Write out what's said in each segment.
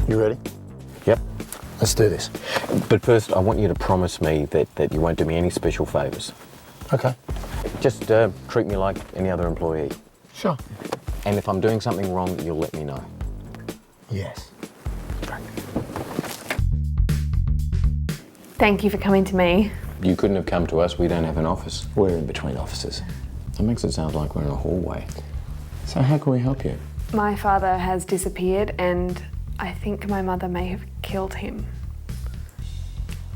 You ready? Yep. Let's do this. But first, I want you to promise me that you won't do me any special favours. Okay. Just treat me like any other employee. Sure. And if I'm doing something wrong, you'll let me know. Yes. Great. Thank you for coming to me. You couldn't have come to us. We don't have an office. We're in between offices. That makes it sound like we're in a hallway. So how can we help you? My father has disappeared and I think my mother may have killed him.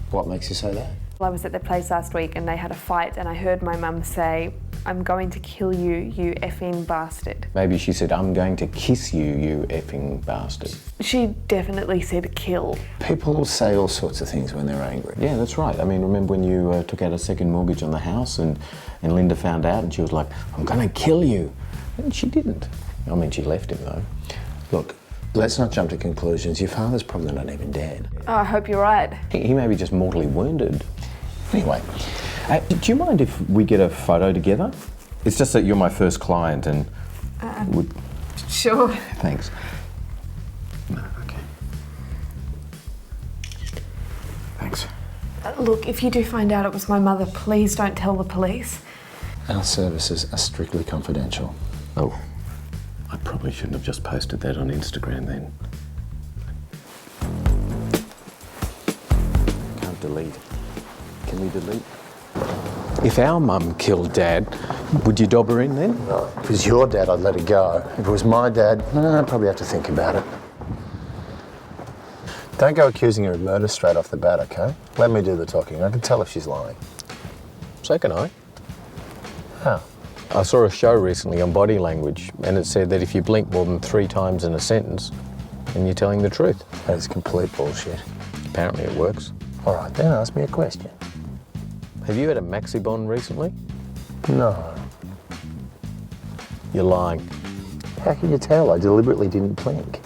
What makes you say that? I was at their place last week and they had a fight and I heard my mum say, "I'm going to kill you, you effing bastard." Maybe she said, "I'm going to kiss you, you effing bastard." She definitely said kill. People say all sorts of things when they're angry. Yeah, that's right. I mean, remember when you took out a second mortgage on the house and Linda found out and she was like, "I'm going to kill you." And she didn't. I mean, she left him though. Look, let's not jump to conclusions. Your father's probably not even dead. Oh, I hope you're right. He may be just mortally wounded. Anyway. Do you mind if we get a photo together? It's just that you're my first client and would... Sure. Thanks. No, okay. Thanks. Look, if you do find out it was my mother, please don't tell the police. Our services are strictly confidential. Oh, I probably shouldn't have just posted that on Instagram then. Can't delete. Can we delete? If our mum killed Dad, would you dob her in then? No. If it was your dad, I'd let it go. If it was my dad, I'd probably have to think about it. Don't go accusing her of murder straight off the bat, okay? Let me do the talking. I can tell if she's lying. So can I. How? I saw a show recently on body language and it said that if you blink more than 3 times in a sentence, then you're telling the truth. That is complete bullshit. Apparently it works. All right, then ask me a question. Have you had a maxi bond recently? No. You're lying. How can you tell? I deliberately didn't blink.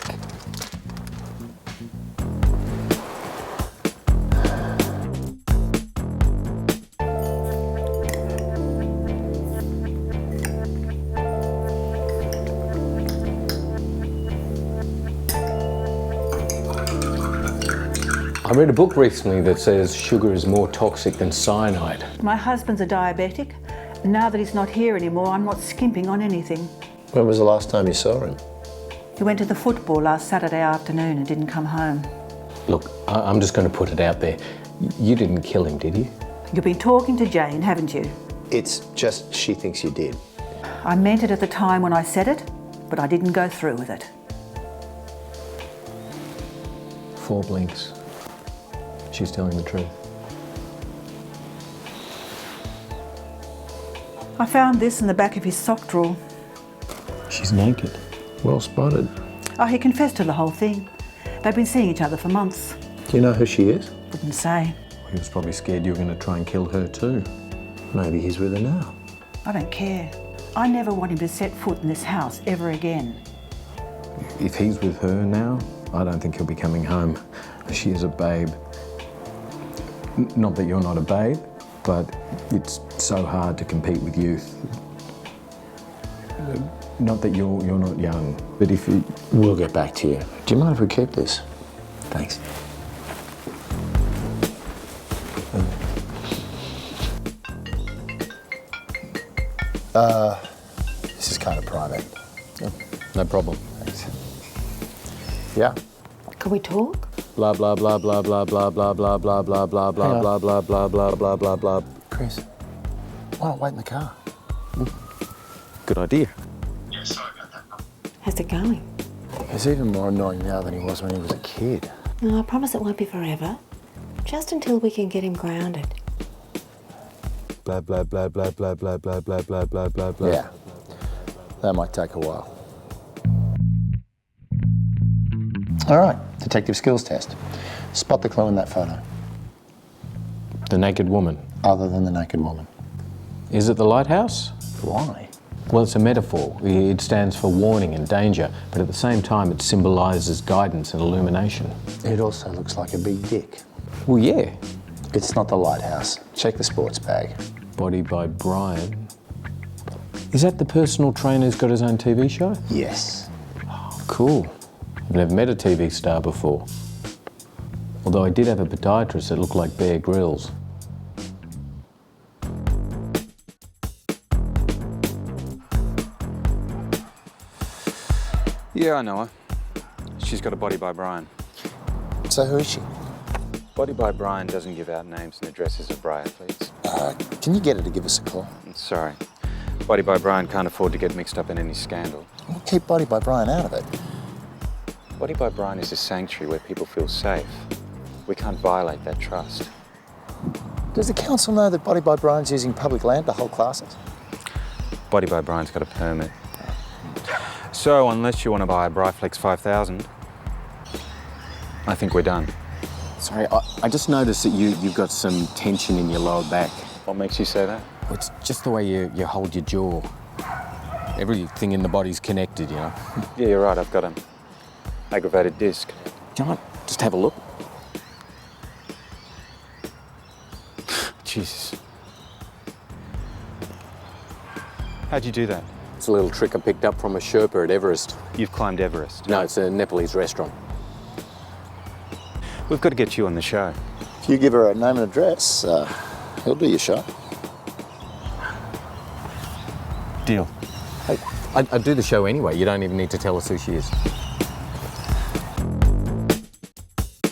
I read a book recently that says sugar is more toxic than cyanide. My husband's a diabetic, and now that he's not here anymore, I'm not skimping on anything. When was the last time you saw him? He went to the football last Saturday afternoon and didn't come home. Look, I'm just going to put it out there. You didn't kill him, did you? You've been talking to Jane, haven't you? It's just she thinks you did. I meant it at the time when I said it, but I didn't go through with it. 4 blinks. She's telling the truth. I found this in the back of his sock drawer. She's naked. Well spotted. Oh, he confessed to the whole thing. They've been seeing each other for months. Do you know who she is? Wouldn't say. He was probably scared you were going to try and kill her too. Maybe he's with her now. I don't care. I never want him to set foot in this house ever again. If he's with her now, I don't think he'll be coming home. She is a babe. Not that you're not a babe, but it's so hard to compete with youth. Not that you're not young, but if you... We'll get back to you. Do you mind if we keep this? Thanks. This is kind of private. Oh, no problem. Thanks. Yeah? Can we talk? Blah, blah, blah, blah, blah, blah, blah, blah, blah, blah, blah, blah, blah, blah, blah, blah, blah, blah, blah. Chris, why not wait in the car? Good idea. Yeah, sorry about that. How's it going? He's even more annoying now than he was when he was a kid. No, I promise it won't be forever. Just until we can get him grounded. Blah, blah, blah, blah, blah, blah, blah, blah, blah, blah, blah, blah. Yeah. That might take a while. All right, detective skills test. Spot the clue in that photo, The naked woman. other than the naked woman. Is it the lighthouse? Why? Well, it's a metaphor. It stands for warning and danger, but at the same time it symbolises guidance and illumination. It also looks like a big dick. Well, yeah. It's not the lighthouse. Check the sports bag. Body by Brian. Is that the personal trainer who's got his own TV show? Yes. Cool. I've never met a TV star before. Although I did have a podiatrist that looked like Bear Grylls. Yeah, I know her. She's got a body by Brian. So who is she? Body by Brian doesn't give out names and addresses of Briar, please. Can you get her to give us a call? Sorry. Body by Brian can't afford to get mixed up in any scandal. We'll keep Body by Brian out of it. Body by Brian is a sanctuary where people feel safe. We can't violate that trust. Does the council know that Body by Brian's using public land to hold classes? Body by Brian's got a permit. So, unless you want to buy a Bryflex 5000, I think we're done. Sorry, I just noticed that you've got some tension in your lower back. What makes you say that? It's just the way you hold your jaw. Everything in the body's connected, you know. Yeah, you're right, I've got an aggravated disc. Can I just have a look? Jesus. How'd you do that? It's a little trick I picked up from a Sherpa at Everest. You've climbed Everest. No, it's a Nepalese restaurant. We've got to get you on the show. If you give her a name and address, he'll do your show. Deal. Hey, I'd do the show anyway. You don't even need to tell us who she is.